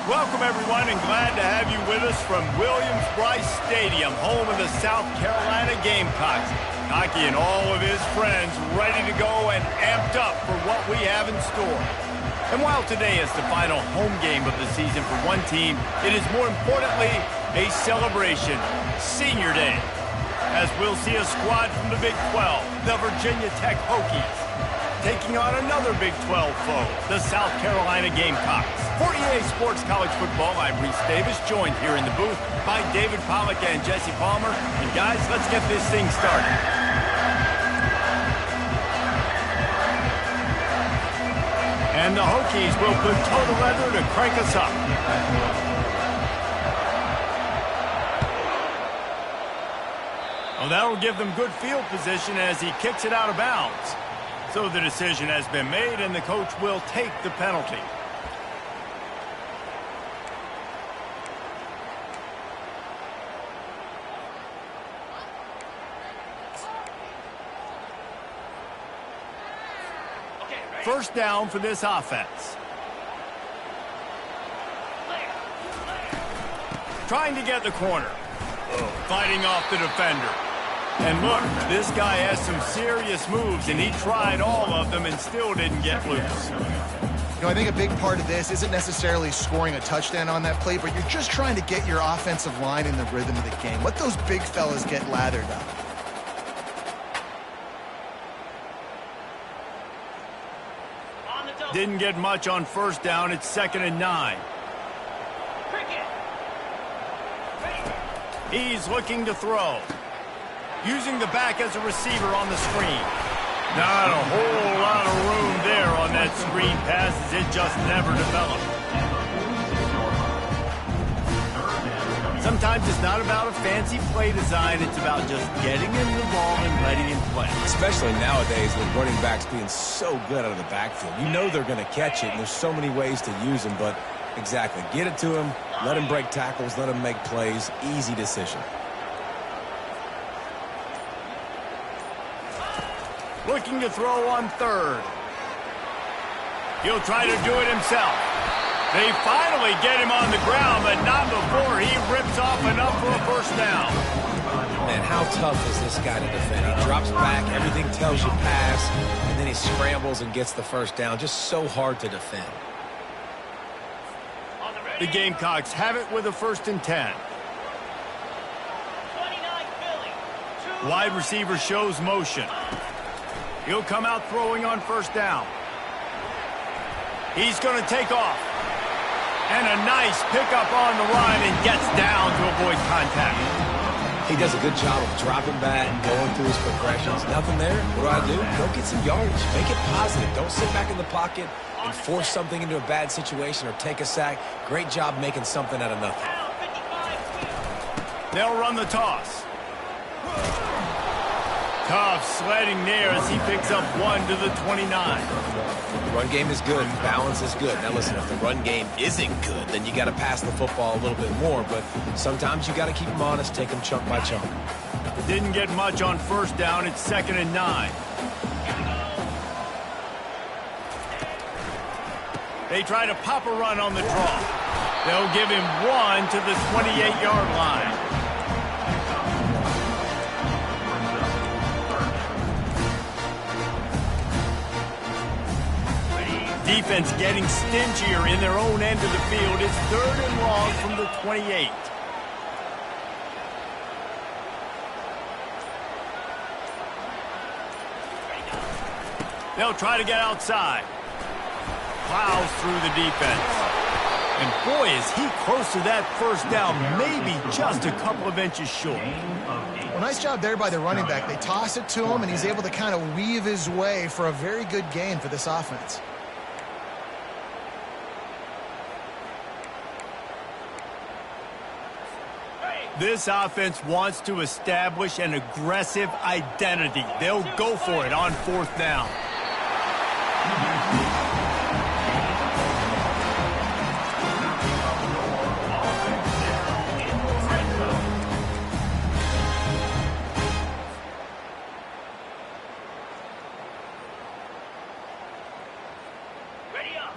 Welcome, everyone, and glad to have you with us from Williams-Brice Stadium, home of the South Carolina Gamecocks. Hockey and all of his friends ready to go and amped up for what we have in store. And while today is the final home game of the season for one team, it is more importantly a celebration, Senior Day, as we'll see a squad from the Big 12, the Virginia Tech Hokies, taking on another Big 12 foe, the South Carolina Gamecocks. For EA Sports College Football, I'm Reese Davis, joined here in the booth by David Pollack and Jesse Palmer. And guys, let's get this thing started. And the Hokies will put toe to leather to crank us up. Well, that'll give them good field position as he kicks it out of bounds. So the decision has been made, and the coach will take the penalty. First down for this offense. Trying to get the corner. Fighting off the defender. And look, this guy has some serious moves, and he tried all of them and still didn't get loose. You know, I think a big part of this isn't necessarily scoring a touchdown on that play, but you're just trying to get your offensive line in the rhythm of the game. Let those big fellas get lathered up. Didn't get much on first down. It's 2nd and 9. He's looking to throw. Using the back as a receiver on the screen. Not a whole lot of room there on that screen pass as it just never developed. Sometimes it's not about a fancy play design. It's about just getting him the ball and letting him play. Especially nowadays with running backs being so good out of the backfield. You know they're going to catch it, and there's so many ways to use them. But exactly, get it to him, let him break tackles, let him make plays. Easy decision. Looking to throw on third. He'll try to do it himself. They finally get him on the ground, but not before he rips off enough for a first down. Man, how tough is this guy to defend? He drops back, everything tells you pass, and then he scrambles and gets the first down. Just so hard to defend. The Gamecocks have it with a 1st and 10. Wide receiver shows motion. He'll come out throwing on first down. He's going to take off. And a nice pickup on the run and gets down to avoid contact. He does a good job of dropping back, going through his progressions. Nothing there. What do? Go get some yardage. Make it positive. Don't sit back in the pocket and force something into a bad situation or take a sack. Great job making something out of nothing. They'll run the toss. Tough sledding there as he picks up 1 to the 29. The run game is good. Balance is good. Now listen, if the run game isn't good, then you got to pass the football a little bit more. But sometimes you got to keep them honest, take them chunk by chunk. Didn't get much on first down. It's 2nd and 9. They try to pop a run on the draw. They'll give him 1 to the 28-yard line. Defense getting stingier in their own end of the field. It's 3rd and long from the 28. They'll try to get outside. Plows through the defense. And boy, is he close to that first down, maybe just a couple of inches short. Well, nice job there by the running back. They toss it to him, and he's able to kind of weave his way for a very good gain for this offense. This offense wants to establish an aggressive identity. They'll go for it on 4th down.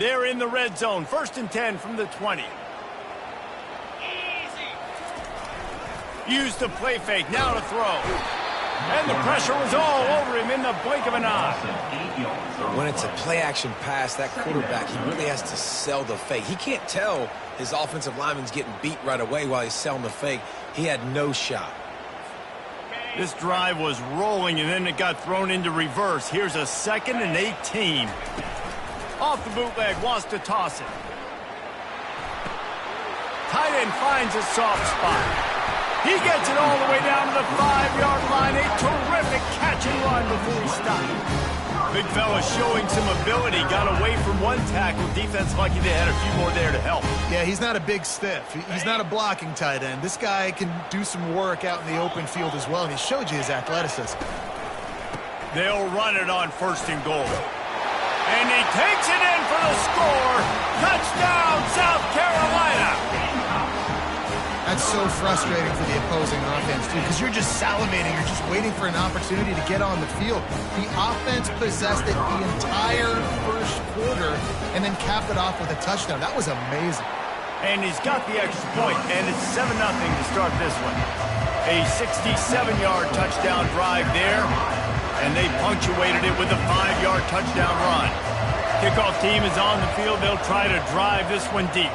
They're in the red zone. 1st and 10 from the 20. Use the play fake, now to throw. And the pressure was all over him in the blink of an eye. When it's a play-action pass, that quarterback, he really has to sell the fake. He can't tell his offensive lineman's getting beat right away while he's selling the fake. He had no shot. This drive was rolling, and then it got thrown into reverse. Here's a 2nd and 18. Off the bootleg, wants to toss it. Tight end finds a soft spot. He gets it all the way down to the 5-yard line. A terrific catch and run before he stopped. Big fella showing some ability. Got away from one tackle. Defense lucky they had a few more there to help. Yeah, he's not a big stiff. He's not a blocking tight end. This guy can do some work out in the open field as well, and he showed you his athleticism. They'll run it on 1st and goal. And he takes it in for the score. Touchdown, South Carolina. That's so frustrating for the opposing offense, too, because you're just salivating. You're just waiting for an opportunity to get on the field. The offense possessed it the entire first quarter and then capped it off with a touchdown. That was amazing. And he's got the extra point, and it's 7-0 to start this one. A 67-yard touchdown drive there, and they punctuated it with a 5-yard touchdown run. Kickoff team is on the field. They'll try to drive this one deep.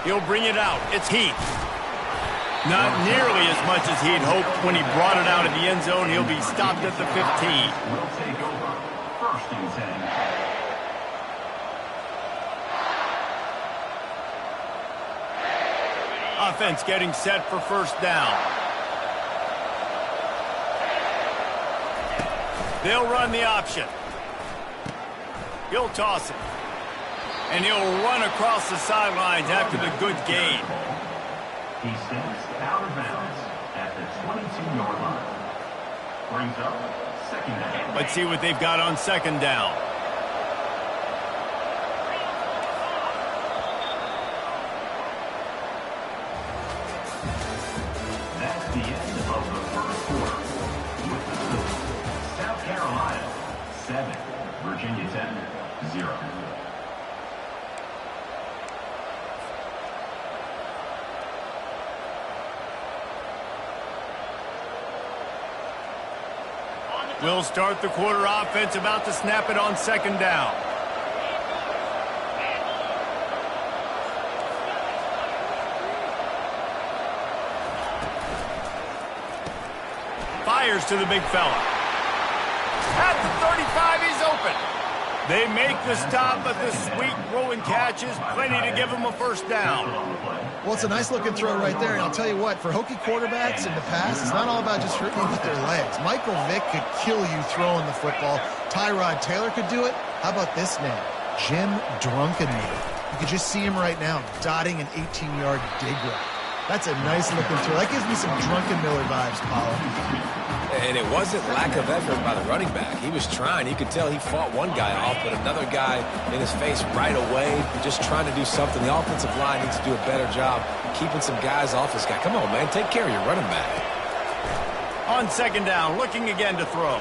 He'll bring it out. It's Heath. Not nearly as much as he'd hoped when he brought it out of the end zone. He'll be stopped at the 15. We'll take over 1st and 10. Offense getting set for 1st down. They'll run the option. He'll toss it. And he'll run across the sidelines after the good gain. He steps out of bounds at the 22-yard line. Brings up 2nd down. Let's see what they've got on 2nd down. That's the end of the first quarter. With the score, South Carolina 7, Virginia Tech 0. We'll start the quarter. Offense about to snap it on 2nd down. Fires to the big fella. At the 35, he's open. They make the stop, but the sweet throw and catch is plenty to give him a 1st down. Well, it's a nice-looking throw right there, and I'll tell you what, for Hokie quarterbacks in the past, it's not all about just hurting you with their legs. Michael Vick could kill you throwing the football. Tyrod Taylor could do it. How about this name? Jim Drunkenmiller. You can just see him right now, dotting an 18-yard dig route. That's a nice-looking throw. That gives me some Drunkenmiller vibes, Paulo. And it wasn't lack of effort by the running back. He was trying. You could tell he fought one guy off, but another guy in his face right away, just trying to do something. The offensive line needs to do a better job keeping some guys off this guy. Come on, man. Take care of your running back. On 2nd down, looking again to throw.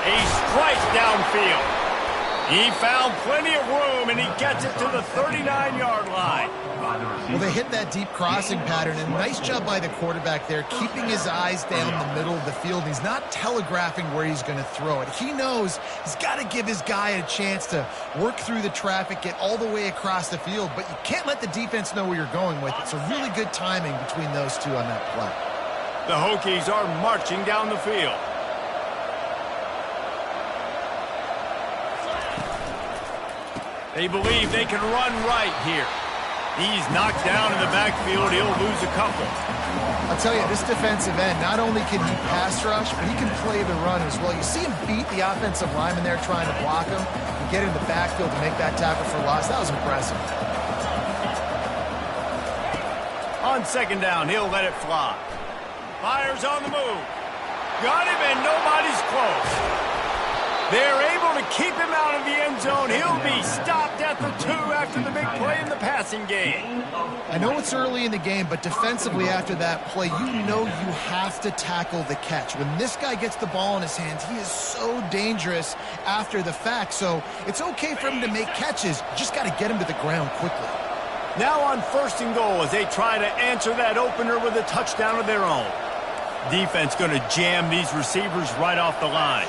A strike downfield. He found plenty of room, and he gets it to the 39-yard line. Well, they hit that deep crossing pattern, and nice job by the quarterback there, keeping his eyes down the middle of the field. He's not telegraphing where he's going to throw it. He knows he's got to give his guy a chance to work through the traffic, get all the way across the field, but you can't let the defense know where you're going with it. So really good timing between those two on that play. The Hokies are marching down the field. They believe they can run right here. He's knocked down in the backfield. He'll lose a couple. I'll tell you, this defensive end, not only can he pass rush, but he can play the run as well. You see him beat the offensive lineman there trying to block him and get in the backfield to make that tackle for loss. That was impressive. On 2nd down, he'll let it fly. Fires on the move. Got him, and nobody's close. They're able to keep him out of the end zone. He'll be stopped at the 2 after the big play in the passing game. I know it's early in the game, but defensively after that play, you know you have to tackle the catch. When this guy gets the ball in his hands, he is so dangerous after the fact. So it's okay for him to make catches. You just got to get him to the ground quickly. Now on 1st and goal as they try to answer that opener with a touchdown of their own. Defense going to jam these receivers right off the line.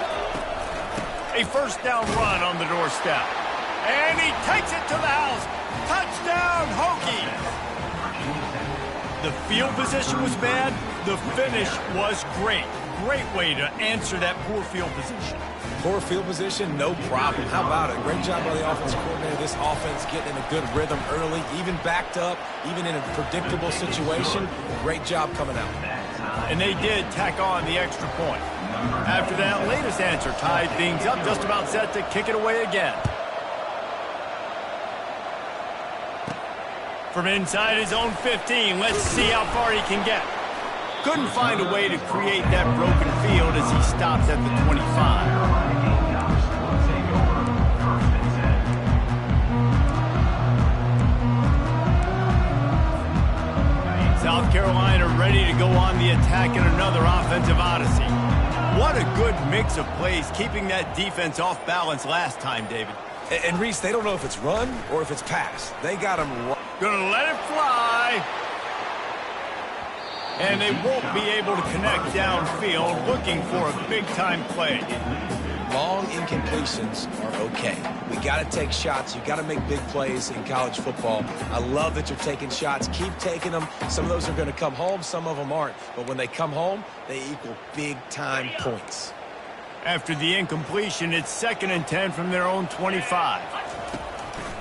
A 1st down run on the doorstep. And he takes it to the house. Touchdown, Hokie! The field position was bad. The finish was great. Great way to answer that poor field position. Poor field position, no problem. How about it? Great job by the offensive coordinator. This offense getting in a good rhythm early, even backed up, even in a predictable situation. Great job coming out. And they did tack on the extra point. After that latest answer tied things up, just about set to kick it away again. From inside his own 15, let's see how far he can get. Couldn't find a way to create that broken field as he stops at the 25. South Carolina ready to go on the attack in another offensive odyssey. What a good mix of plays, keeping that defense off balance last time, David. And Reese, they don't know if it's run or if it's pass. They got him right. Gonna let it fly. And they won't be able to connect downfield, looking for a big-time play. Long incompletions are okay. We got to take shots. You got to make big plays in college football. I love that you're taking shots. Keep taking them. Some of those are going to come home. Some of them aren't. But when they come home, they equal big-time points. After the incompletion, it's 2nd and 10 from their own 25.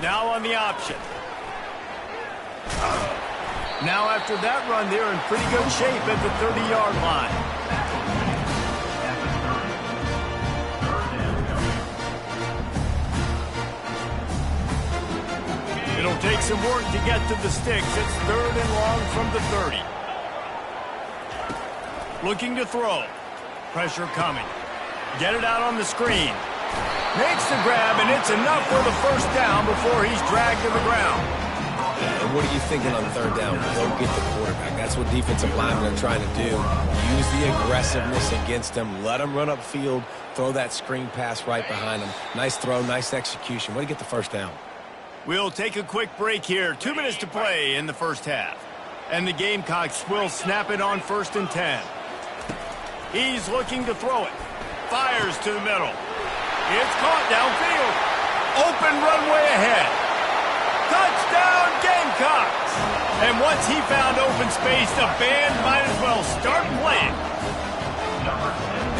Now on the option. Now after that run, they're in pretty good shape at the 30-yard line. It'll take some work to get to the sticks. It's 3rd and long from the 30. Looking to throw. Pressure coming. Get it out on the screen. Makes the grab, and it's enough for the 1st down before he's dragged to the ground. And what are you thinking on 3rd down? Go get the quarterback. That's what defensive linemen are trying to do. Use the aggressiveness against them. Let them run upfield. Throw that screen pass right behind them. Nice throw, nice execution. Way to get the 1st down. We'll take a quick break here. 2 minutes to play in the 1st half. And the Gamecocks will snap it on 1st and 10. He's looking to throw it. Fires to the middle. It's caught downfield. Open runway ahead. Touchdown, Gamecocks! And once he found open space, the band might as well start playing.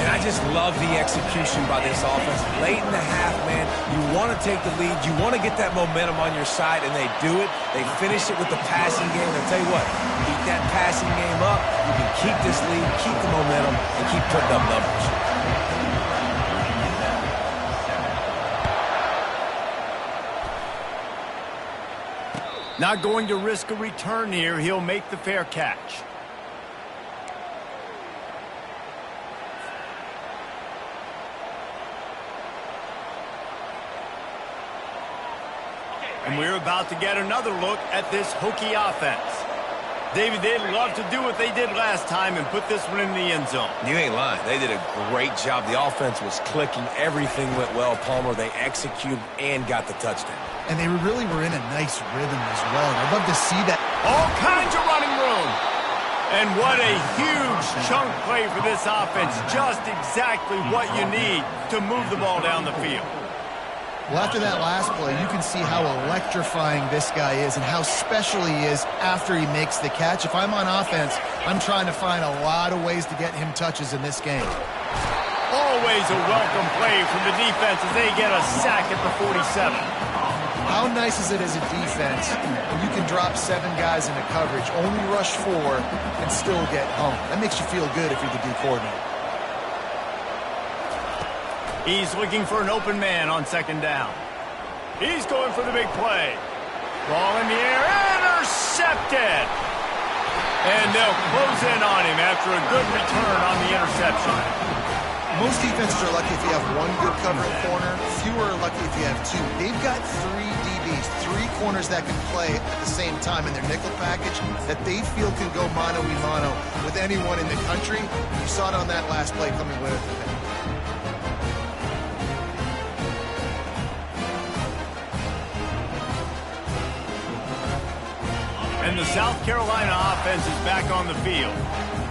And I just love the execution by this offense. Late in the half, man, you want to take the lead. You want to get that momentum on your side, and they do it. They finish it with the passing game. I'll tell you what, keep that passing game up. You can keep this lead, keep the momentum, and keep putting up numbers. Not going to risk a return here. He'll make the fair catch. And we're about to get another look at this Hokie offense. David, they'd love to do what they did last time and put this one in the end zone. You ain't lying. They did a great job. The offense was clicking. Everything went well, Palmer. They executed and got the touchdown. And they really were in a nice rhythm as well. I'd love to see that. All kinds of running room. And what a huge chunk play for this offense. Just exactly what you need to move the ball down the field. Well, after that last play, you can see how electrifying this guy is and how special he is after he makes the catch. If I'm on offense, I'm trying to find a lot of ways to get him touches in this game. Always a welcome play from the defense as they get a sack at the 47. How nice is it as a defense when you can drop 7 guys into coverage, only rush 4, and still get home? That makes you feel good if you're the D coordinator. He's looking for an open man on 2nd down. He's going for the big play. Ball in the air, intercepted! And they'll close in on him after a good return on the interception. Most defenses are lucky if you have one good covering corner. Fewer are lucky if you have two. They've got three DBs, three corners that can play at the same time in their nickel package that they feel can go mano-a-mano with anyone in the country. You saw it on that last play coming with it. And the South Carolina offense is back on the field.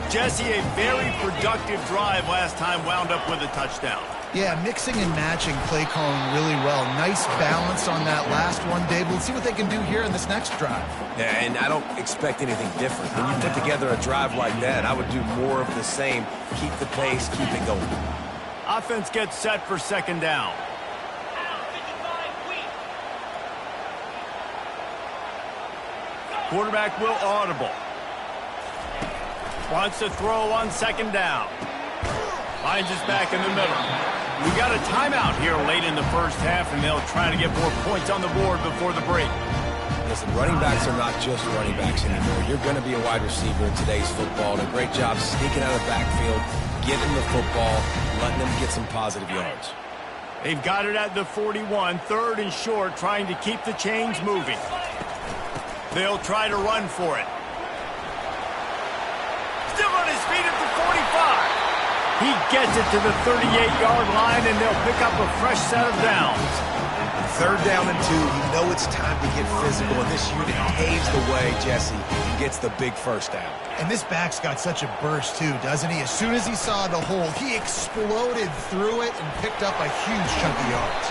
Jesse, a very productive drive last time wound up with a touchdown. Yeah, mixing and matching play calling really well. Nice balance on that last one, Dave. We'll see what they can do here in this next drive. Yeah, and I don't expect anything different. When you put together a drive like that, I would do more of the same. Keep the pace, keep it going. Offense gets set for second down. Quarterback will audible. Wants to throw on second down. Finds us back in the middle. We got a timeout here late in the first half, and they'll try to get more points on the board before the break. Listen, running backs are not just running backs anymore. You're going to be a wide receiver in today's football. And a great job sneaking out of the backfield, getting the football, letting them get some positive yards. They've got it at the 41, third and short, trying to keep the chains moving. They'll try to run for it. Still on his feet at the 45. He gets it to the 38-yard line, and they'll pick up a fresh set of downs. Third down and 2, you know it's time to get physical, and this unit paves the way, Jesse, and gets the big first down. And this back's got such a burst, too, doesn't he? As soon as he saw the hole, he exploded through it and picked up a huge chunk of yards.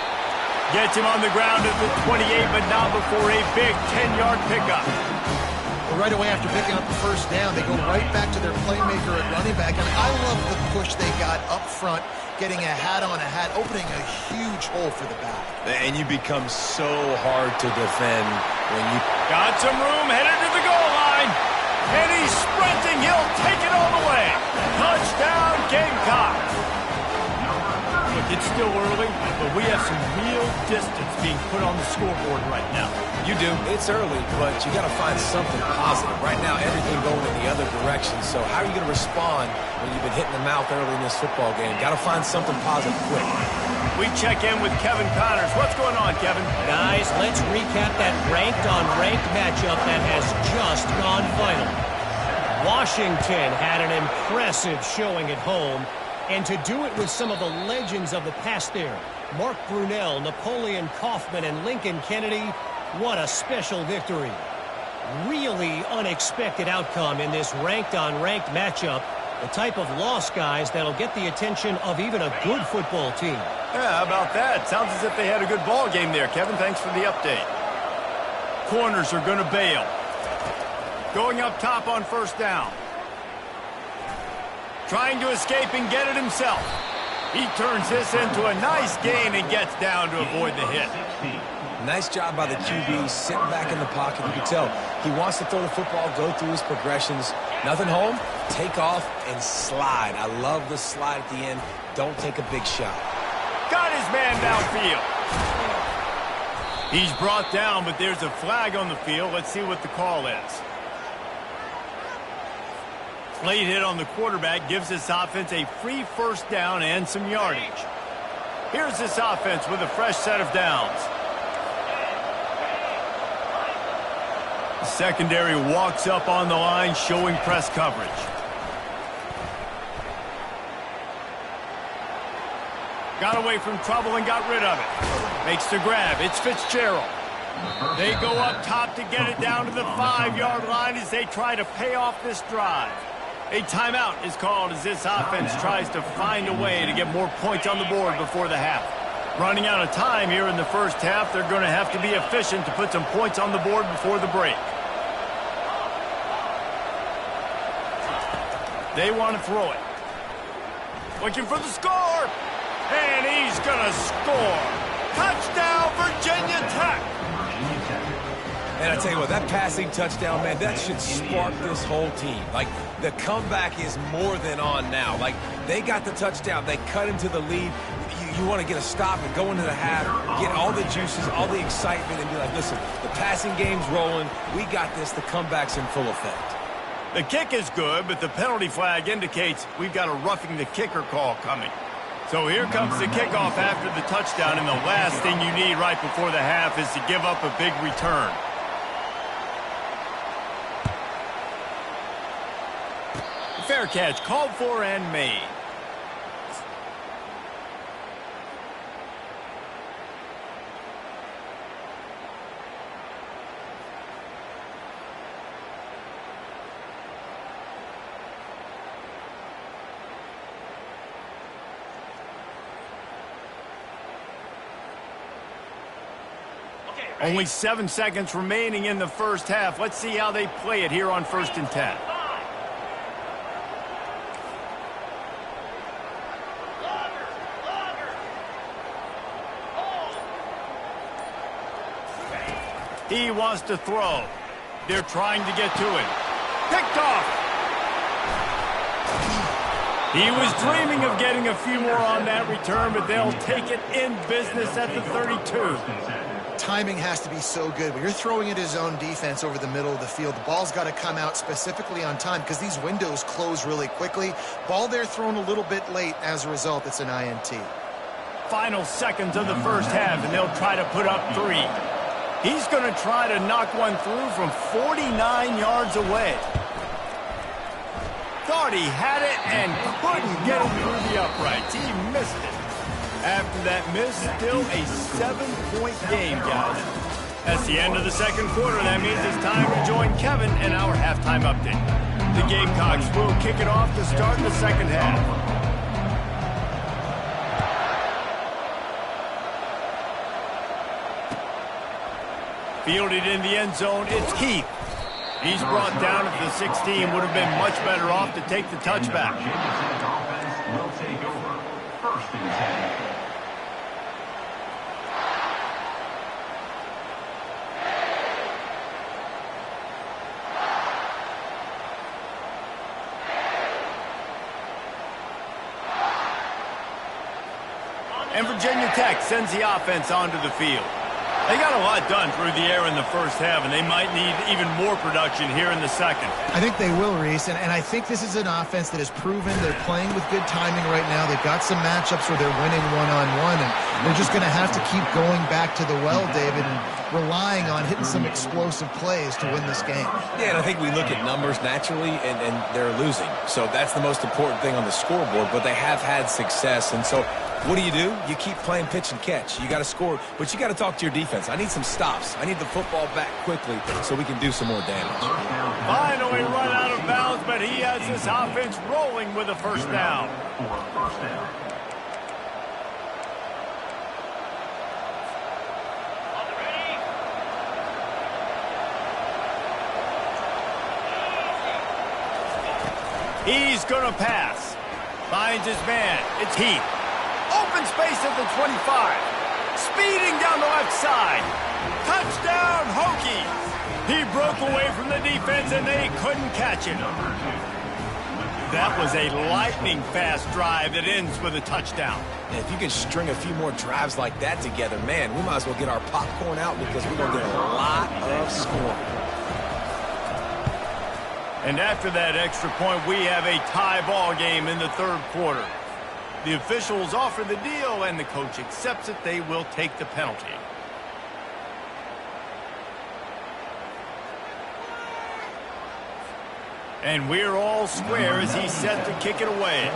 Gets him on the ground at the 28, but not before a big 10-yard pickup. Well, right away after picking up the first down, they go right back to their playmaker at running back. And I love the push they got up front, getting a hat on a hat, opening a huge hole for the back. And you become so hard to defend when you... Got some room, headed to the goal line. And he's sprinting. He'll take it all the way. Touchdown, Gamecocks. Look, it's still early, but we have some real distance being put on the scoreboard right now. You do. It's early, but you got to find something positive. Right now, everything going in the other direction. So how are you going to respond when you've been hitting the mouth early in this football game? Got to find something positive quick. We check in with Kevin Connors. What's going on, Kevin? Guys, let's recap that ranked-on-ranked matchup that has just gone final. Washington had an impressive showing at home, and to do it with some of the legends of the past there, Mark Brunell, Napoleon Kaufman, and Lincoln Kennedy, what a special victory. Really unexpected outcome in this ranked-on-ranked matchup. The type of loss, guys, that'll get the attention of even a good football team. Yeah, how about that? Sounds as if they had a good ball game there, Kevin. Thanks for the update. Corners are going to bail. Going up top on first down. Trying to escape and get it himself. He turns this into a nice gain and gets down to avoid the hit. Nice job by the QB, sitting back in the pocket. You can tell he wants to throw the football, go through his progressions. Nothing home, take off, and slide. I love the slide at the end. Don't take a big shot. Got his man downfield. He's brought down, but there's a flag on the field. Let's see what the call is. Late hit on the quarterback gives this offense a free first down and some yardage. Here's this offense with a fresh set of downs. The secondary walks up on the line, showing press coverage. Got away from trouble and got rid of it. Makes the grab. It's Fitzgerald. They go up top to get it down to the 5-yard line as they try to pay off this drive. A timeout is called as this offense tries to find a way to get more points on the board before the half. Running out of time here in the first half, they're going to have to be efficient to put some points on the board before the break. They want to throw it. Looking for the score. And he's going to score. Touchdown, Virginia Tech. And I tell you what, that passing touchdown, man, that should spark this whole team. Like, the comeback is more than on now. Like, they got the touchdown. They cut into the lead. You want to get a stop and go into the half, get all the juices, all the excitement, and be like, listen, the passing game's rolling. We got this. The comeback's in full effect. The kick is good, but the penalty flag indicates we've got a roughing the kicker call coming. So here comes the kickoff after the touchdown, and the last thing you need right before the half is to give up a big return. Fair catch called for and made. Only 7 seconds remaining in the first half. Let's see how they play it here on 1st and 10. He wants to throw. They're trying to get to it. Picked off. He was dreaming of getting a few more on that return, but they'll take it in business at the 32. Timing has to be so good. When you're throwing at his zone defense over the middle of the field, the ball's got to come out specifically on time because these windows close really quickly. Ball there thrown a little bit late. As a result, it's an INT. Final seconds of the first half, and they'll try to put up 3. He's going to try to knock one through from 49 yards away. Thought he had it and couldn't get it through the uprights. He missed it. After that miss, still a 7-point game, guys. That's the end of the second quarter. That means it's time to join Kevin in our halftime update. The Gamecocks will kick it off to start the second half. Fielded in the end zone, it's Keith. He's brought down at the 16. Would have been much better off to take the touchback. Will take over. 1st and 10. And Virginia Tech sends the offense onto the field. They got a lot done through the air in the first half, and they might need even more production here in the second. I think they will, Reese, and I think this is an offense that has proven they're playing with good timing right now. They've got some matchups where they're winning one-on-one, and they're just going to have to keep going back to the well, David, and relying on hitting some explosive plays to win this game. Yeah, and I think we look at numbers naturally, and they're losing. So that's the most important thing on the scoreboard, but they have had success, and so what do? You keep playing pitch and catch. You got to score, but you got to talk to your defense. I need some stops. I need the football back quickly so we can do some more damage. Finally run out of bounds, but he has this offense rolling with a first down. He's going to pass. Finds his man. It's Heath. Open space at the 25. Speeding down the left side. Touchdown, Hokies. He broke away from the defense, and they couldn't catch him. That was a lightning-fast drive that ends with a touchdown. And if you can string a few more drives like that together, man, we might as well get our popcorn out because we're going to get a lot of scoring. And after that extra point, we have a tie ball game in the third quarter. The officials offer the deal, and the coach accepts it. They will take the penalty. And we're all square as he's set to kick it away.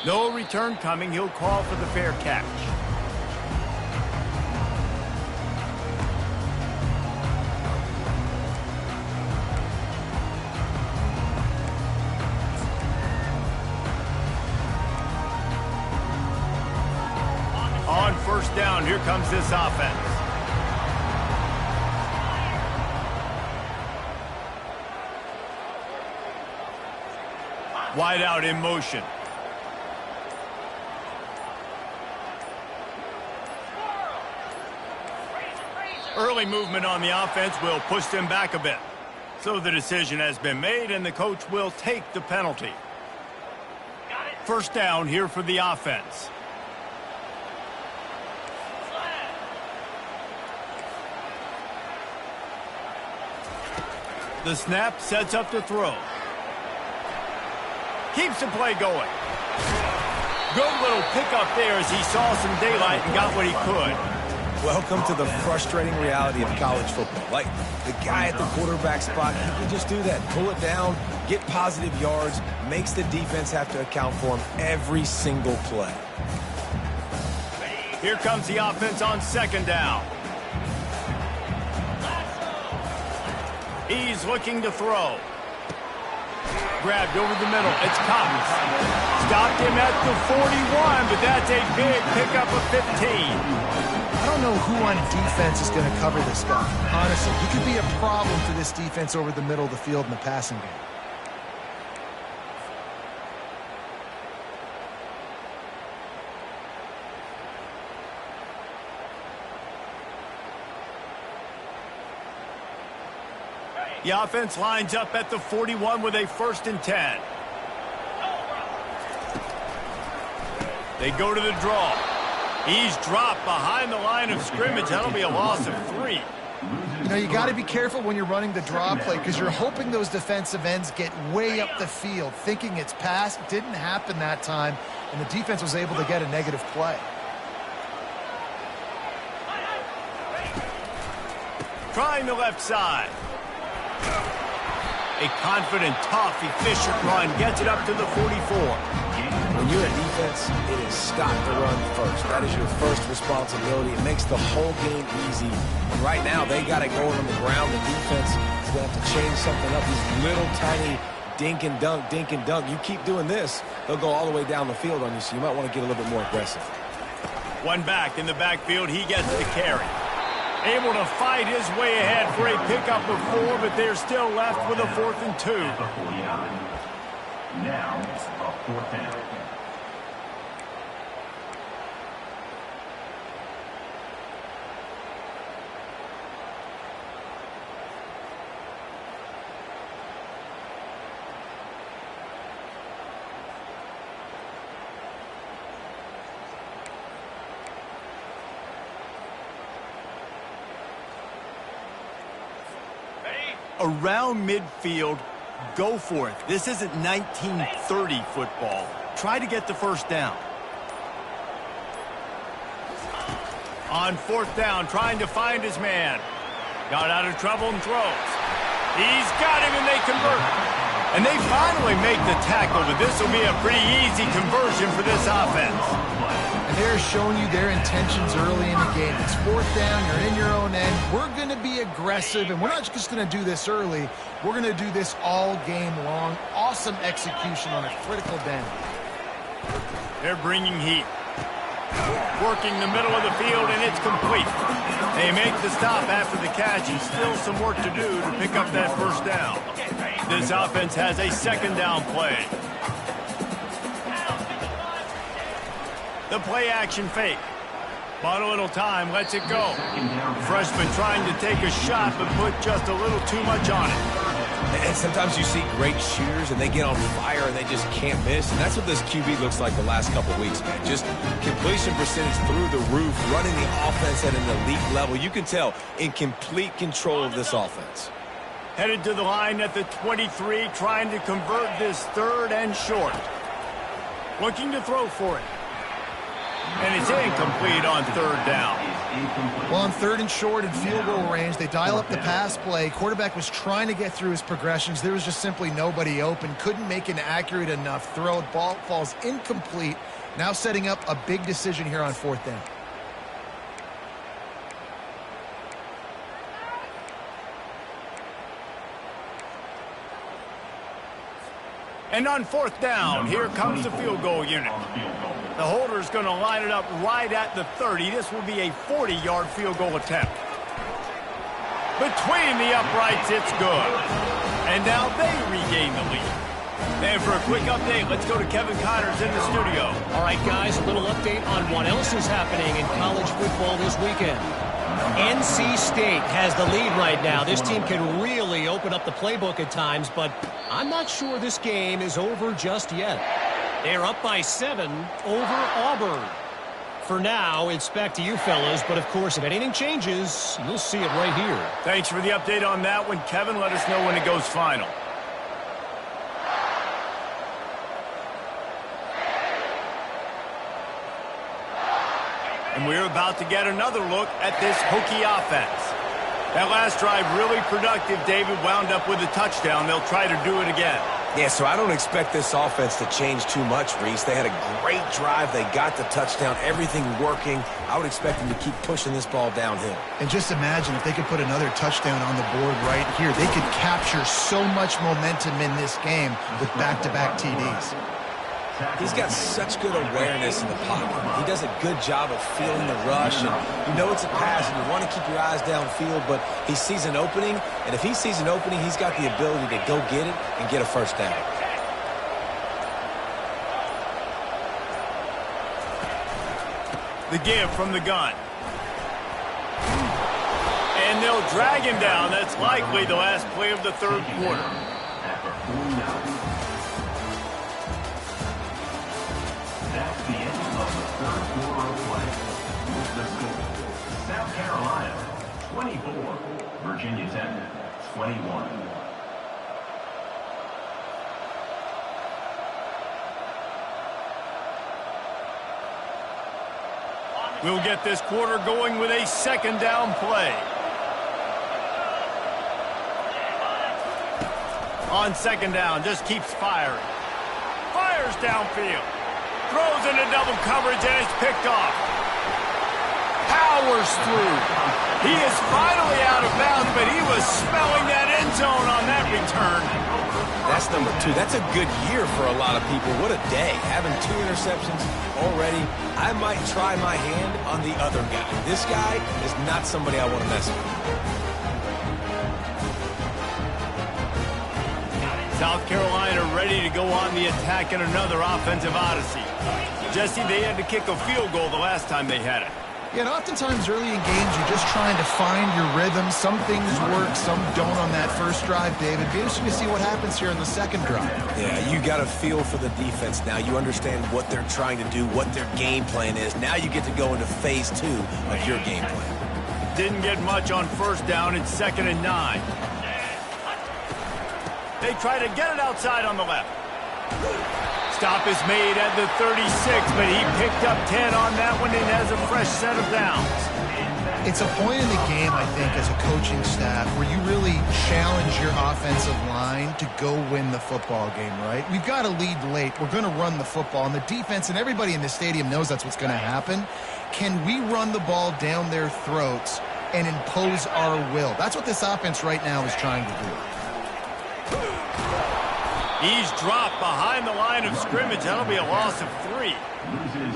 No return coming. He'll call for the fair catch. On first down, here comes this offense. Wide out in motion. Early movement on the offense will push them back a bit. So the decision has been made, and the coach will take the penalty. First down here for the offense. The snap sets up the throw. Keeps the play going. Good little pickup there as he saw some daylight and got what he could. Welcome to the frustrating reality of college football. Like, the guy at the quarterback spot, he can just do that. Pull it down, get positive yards, makes the defense have to account for him every single play. Here comes the offense on second down. He's looking to throw. Grabbed over the middle. It's Cox. Stopped him at the 41, but that's a big pickup of 15. I don't know who on defense is going to cover this guy. Honestly, he could be a problem for this defense over the middle of the field in the passing game. The offense lines up at the 41 with a 1st and 10. They go to the draw. He's dropped behind the line of scrimmage. That'll be a loss of 3. You know, you got to be careful when you're running the draw play because you're hoping those defensive ends get way up the field, thinking it's passed. Didn't happen that time, and the defense was able to get a negative play. Trying the left side. A confident, tough, efficient run gets it up to the 44. When you're a defense, it is stop the run first. That is your first responsibility. It makes the whole game easy. And right now, they got it going on the ground. The defense is going to have to change something up. These little tiny dink and dunk, dink and dunk. You keep doing this, they'll go all the way down the field on you, so you might want to get a little bit more aggressive. One back in the backfield. He gets the carry. Able to fight his way ahead for a pickup of 4, but they're still left with a 4th and 2. At the 49. Now, a 4th down. Around midfield, go for it. This isn't 1930 football. Try to get the 1st down. On 4th down, trying to find his man. Got out of trouble and throws. He's got him, and they convert. And they finally make the tackle, but this will be a pretty easy conversion for this offense. And they're showing you their intentions early in the game. It's 4th down, you're in your own end. We're going to be aggressive, and we're not just going to do this early. We're going to do this all game long. Awesome execution on a critical down. They're bringing heat. Working the middle of the field, and it's complete. They make the stop after the catch, and still some work to do to pick up that 1st down. This offense has a 2nd down play. The play action fake. Bought a little time, lets it go. Freshman trying to take a shot, but put just a little too much on it. And sometimes you see great shooters, and they get on fire, and they just can't miss. And that's what this QB looks like the last couple of weeks, man. Just completion percentage through the roof, running the offense at an elite level. You can tell in complete control of this offense. Headed to the line at the 23, trying to convert this 3rd and short. Looking to throw for it. And it's incomplete on 3rd down. Well, on 3rd and short and field goal range, they dial up the pass play. Quarterback was trying to get through his progressions. There was just simply nobody open. Couldn't make an accurate enough throw. Ball falls incomplete. Now setting up a big decision here on 4th down. And on 4th down, here comes the field goal unit. The holder's going to line it up right at the 30. This will be a 40-yard field goal attempt. Between the uprights, it's good. And now they regain the lead. And for a quick update, let's go to Kevin Connors in the studio. All right, guys, a little update on what else is happening in college football this weekend. NC State has the lead right now. This team can really open up the playbook at times, but I'm not sure this game is over just yet. They're up by 7 over Auburn. For now, it's back to you fellas, but of course, if anything changes, you'll see it right here. Thanks for the update on that one, Kevin. Let us know when it goes final. And we're about to get another look at this Hokie offense. That last drive really productive. David wound up with a touchdown. They'll try to do it again. Yeah, so I don't expect this offense to change too much, Reese. They had a great drive. They got the touchdown. Everything working. I would expect them to keep pushing this ball downhill. And just imagine if they could put another touchdown on the board right here. They could capture so much momentum in this game with back-to-back TDs. He's got such good awareness in the pocket. He does a good job of feeling the rush. And you know it's a pass, and you want to keep your eyes downfield, but he sees an opening, and if he sees an opening, he's got the ability to go get it and get a first down. The give from the gun. And they'll drag him down. That's likely the last play of the third quarter. After 49. That's the end of the third quarter of play. The score, South Carolina 24, Virginia Tech 21. We'll get this quarter going with a second down play. On second down, just keeps firing. Fires downfield. Throws into double coverage, and it's picked off. Powers through. He is finally out of bounds, but he was smelling that end zone on that return. That's number 2. That's a good year for a lot of people. What a day. Having 2 interceptions already. I might try my hand on the other guy. This guy is not somebody I want to mess with. South Carolina ready to go on the attack in another offensive odyssey. Jesse, they had to kick a field goal the last time they had it. Yeah, and oftentimes early in games, you're just trying to find your rhythm. Some things work, some don't on that first drive, David. Be interesting to see what happens here in the second drive. Yeah, you got a feel for the defense now. You understand what they're trying to do, what their game plan is. Now you get to go into phase 2 of your game plan. Didn't get much on first down. It's 2nd and 9. They try to get it outside on the left. Stop is made at the 36, but he picked up 10 on that one and has a fresh set of downs. It's a point in the game, I think, as a coaching staff where you really challenge your offensive line to go win the football game, right? We've got to lead late. We're going to run the football, and the defense and everybody in the stadium knows that's what's going to happen. Can we run the ball down their throats and impose our will? That's what this offense right now is trying to do. He's dropped behind the line of scrimmage. That'll be a loss of 3.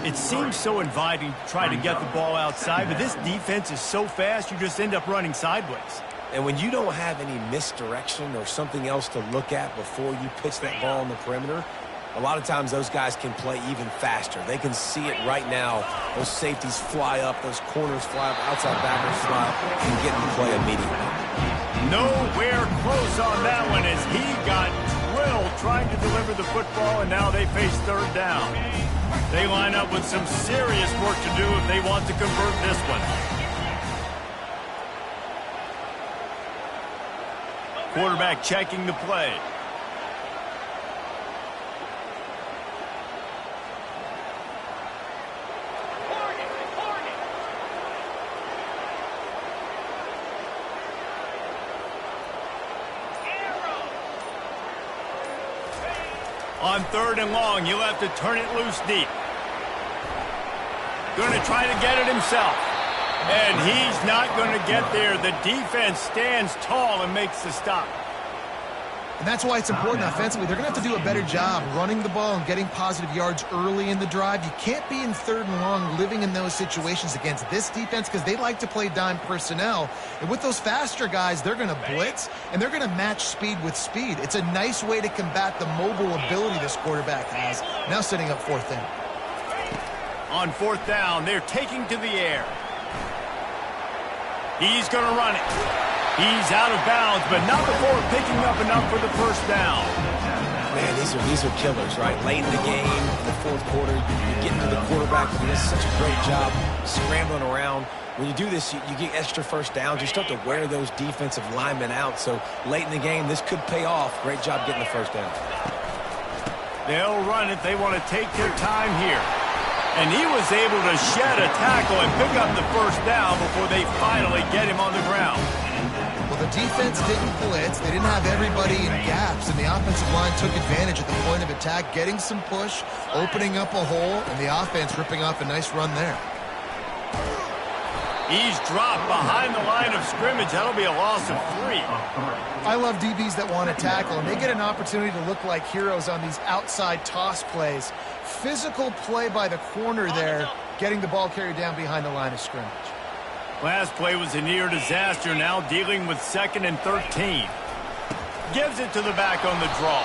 It seems so inviting to try to get the ball outside, but this defense is so fast, you just end up running sideways. And when you don't have any misdirection or something else to look at before you pitch that ball on the perimeter, a lot of times those guys can play even faster. They can see it right now. Those safeties fly up, those corners fly up, outside backers fly up, and get in play immediately. Nowhere close on that one as he got drilled trying to deliver the football, and now they face third down. They line up with some serious work to do if they want to convert this one. Quarterback checking the play. On 3rd and long, he'll have to turn it loose deep. Going to try to get it himself. And he's not going to get there. The defense stands tall and makes the stop. And that's why it's important offensively. They're going to have to do a better job running the ball and getting positive yards early in the drive. You can't be in 3rd and long living in those situations against this defense because they like to play dime personnel. And with those faster guys, they're going to blitz, and they're going to match speed with speed. It's a nice way to combat the mobile ability this quarterback has. Now setting up 4th down. On 4th down, they're taking to the air. He's going to run it. He's out of bounds, but not before picking up enough for the first down. Man, these are killers, right? Late in the game, in the fourth quarter, you're getting to the quarterback who does such a great job scrambling around. When you do this, you get extra first downs. You start to wear those defensive linemen out. So late in the game, this could pay off. Great job getting the first down. They'll run it. They want to take their time here. And he was able to shed a tackle and pick up the first down before they finally get him on the ground. Well, the defense didn't blitz. They didn't have everybody in gaps, and the offensive line took advantage at the point of attack, getting some push, opening up a hole, and the offense ripping off a nice run there. He's dropped behind the line of scrimmage. That'll be a loss of 3. I love DBs that want to tackle, and they get an opportunity to look like heroes on these outside toss plays. Physical play by the corner there, getting the ball carried down behind the line of scrimmage. Last play was a near disaster, now dealing with 2nd and 13. Gives it to the back on the draw.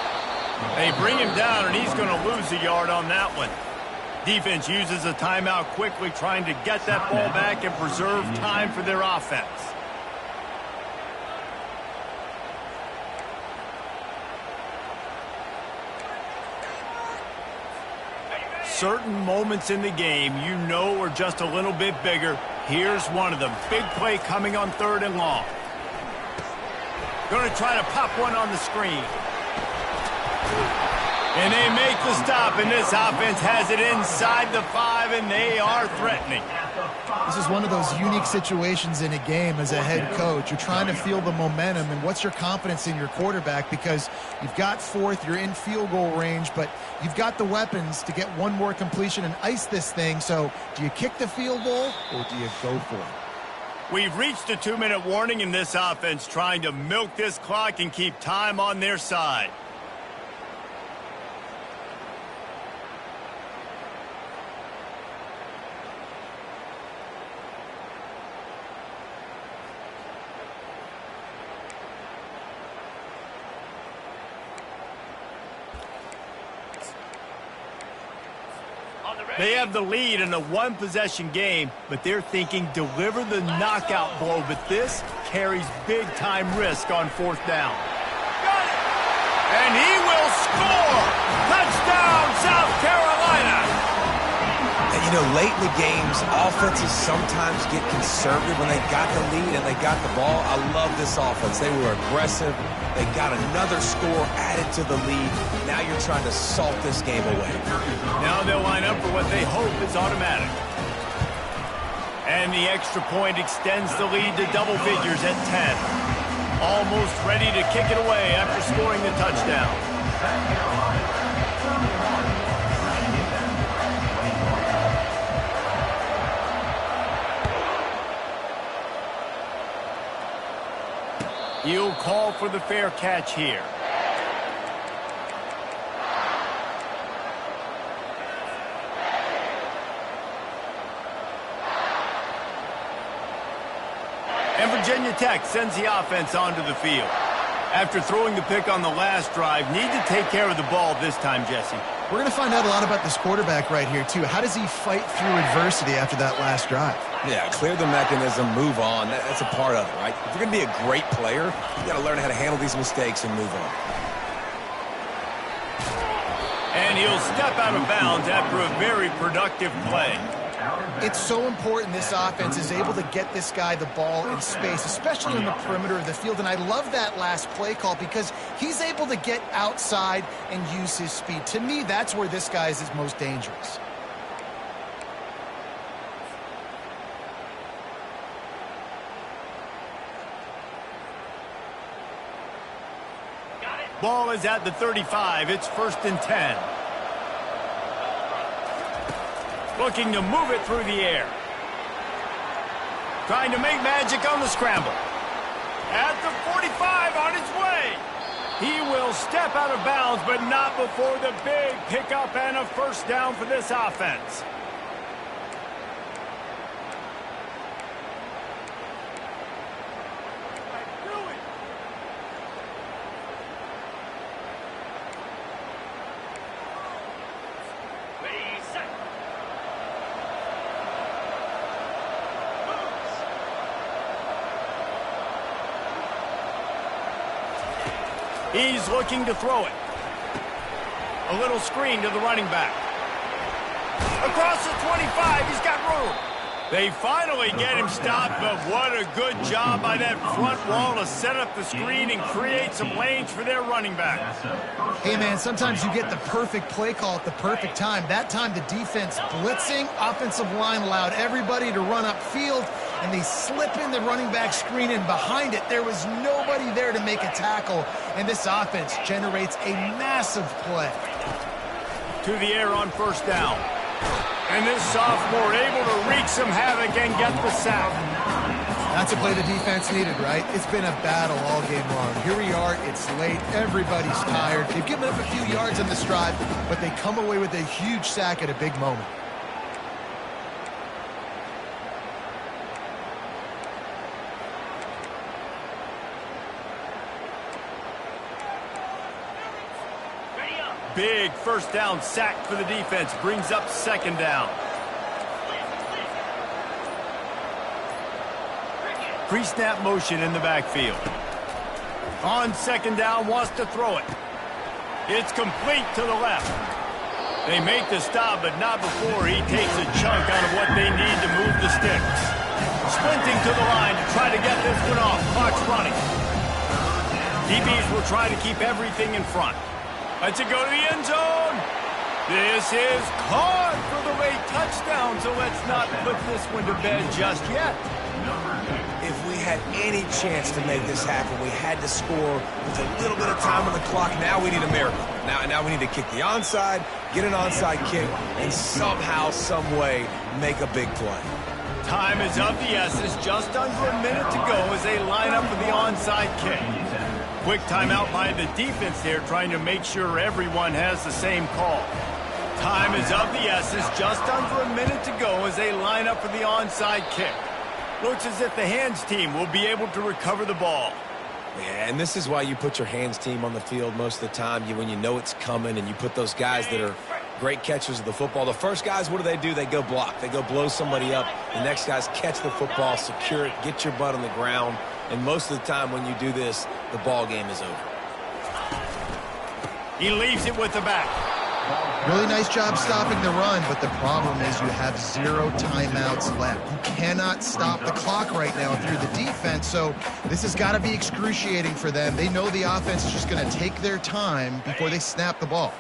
They bring him down, and he's going to lose a yard on that one. Defense uses a timeout quickly, trying to get that ball back and preserve time for their offense. Certain moments in the game you know are just a little bit bigger. Here's one of them. Big play coming on 3rd and long. Going to try to pop one on the screen. And they make the stop, and this offense has it inside the 5, and they are threatening. This is one of those unique situations in a game as a head coach. You're trying to feel the momentum, and what's your confidence in your quarterback, because you've got 4th, you're in field goal range, but you've got the weapons to get one more completion and ice this thing. So do you kick the field goal, or do you go for it? We've reached a 2-minute warning in this offense, trying to milk this clock and keep time on their side. They have the lead in a 1-possession game, but they're thinking deliver the knockout blow, but this carries big-time risk on 4th down. And he will score! Touchdown, South Carolina! And, you know, late in the games, offenses sometimes get conservative when they got the lead and they got the ball. I love this offense. They were aggressive. They got another score added to the lead. Now you're trying to salt this game away. Now they'll line up for what they hope is automatic. And the extra point extends the lead to double figures at 10. Almost ready to kick it away after scoring the touchdown. He'll call for the fair catch here. And Virginia Tech sends the offense onto the field. After throwing the pick on the last drive, need to take care of the ball this time, Jesse. We're going to find out a lot about this quarterback right here, too. How does he fight through adversity after that last drive? Yeah, clear the mechanism, move on. That's a part of it, right? If you're going to be a great player, you got to learn how to handle these mistakes and move on. And he'll step out of bounds after a very productive play. It's so important this offense is able to get this guy the ball in space, especially on the perimeter of the field. And I love that last play call because he's able to get outside and use his speed. To me, that's where this guy is his most dangerous. Ball is at the 35. It's 1st and 10. Looking to move it through the air. Trying to make magic on the scramble. At the 45, on his way. He will step out of bounds, but not before the big pickup and a first down for this offense. He's looking to throw it. A little screen to the running back. Across the 25, he's got room. They finally get him stopped, but what a good job by that front wall to set up the screen and create some lanes for their running back. Hey, man, sometimes you get the perfect play call at the perfect time. That time the defense blitzing, offensive line allowed everybody to run upfield, and they slip in the running back screen, and behind it there was nobody there to make a tackle, and this offense generates a massive play. To the air on first down. And this sophomore able to wreak some havoc and get the sack. That's a play the defense needed, right? It's been a battle all game long. Here we are, it's late, everybody's tired. They've given up a few yards on this drive, but they come away with a huge sack at a big moment. Big first down sack for the defense. Brings up second down. Pre-snap motion in the backfield. On second down, wants to throw it. It's complete to the left. They make the stop, but not before he takes a chunk out of what they need to move the sticks. Sprinting to the line to try to get this one off. Clock's running. DBs will try to keep everything in front. Lets it go to the end zone. This is caught for the late touchdown, so let's not put this one to bed just yet. If we had any chance to make this happen, we had to score with a little bit of time on the clock. Now we need a miracle. Now we need to kick the onside, get an onside kick, and somehow, some way, make a big play. Time is of the essence. Just under a minute to go as they line up for the onside kick. Quick timeout by the defense here, trying to make sure everyone has the same call. Time is of the essence. Just under a minute to go as they line up for the onside kick. Looks as if the hands team will be able to recover the ball. Yeah, and this is why you put your hands team on the field most of the time. When you know it's coming, and you put those guys that are great catchers of the football. The first guys, what do? They go block. They go blow somebody up. The next guys catch the football, secure it, get your butt on the ground. And most of the time when you do this, the ball game is over. He leaves it with the back. Really nice job stopping the run, but the problem is you have 0 timeouts left. You cannot stop the clock right now if you're the defense, so this has got to be excruciating for them. They know the offense is just going to take their time before they snap the ball.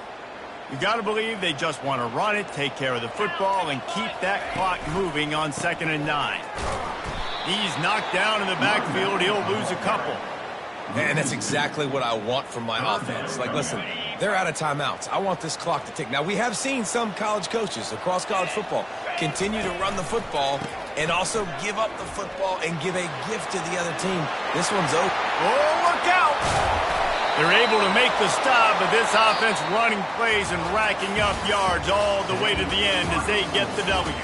You got to believe they just want to run it, take care of the football, and keep that clock moving on 2nd and 9. He's knocked down in the backfield. He'll lose a couple. And that's exactly what I want from my offense. Like, listen, they're out of timeouts. I want this clock to tick. Now, we have seen some college coaches across college football continue to run the football and also give up the football and give a gift to the other team. This one's over. Oh, look out! They're able to make the stop, but this offense running plays and racking up yards all the way to the end as they get the W.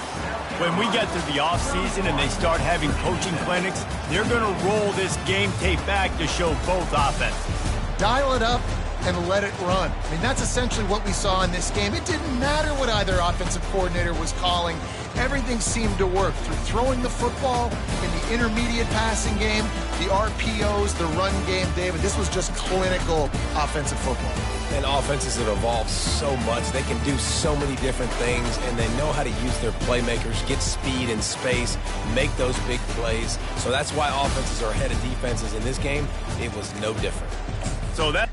When we get to the offseason and they start having coaching clinics, they're going to roll this game tape back to show both offenses. Dial it up and let it run. I mean, that's essentially what we saw in this game. It didn't matter what either offensive coordinator was calling. Everything seemed to work through throwing the football in the intermediate passing game, the RPOs, the run game, David. This was just clinical offensive football. And offenses have evolved so much. They can do so many different things, and they know how to use their playmakers, get speed and space, make those big plays. So that's why offenses are ahead of defenses in this game. It was no different. So that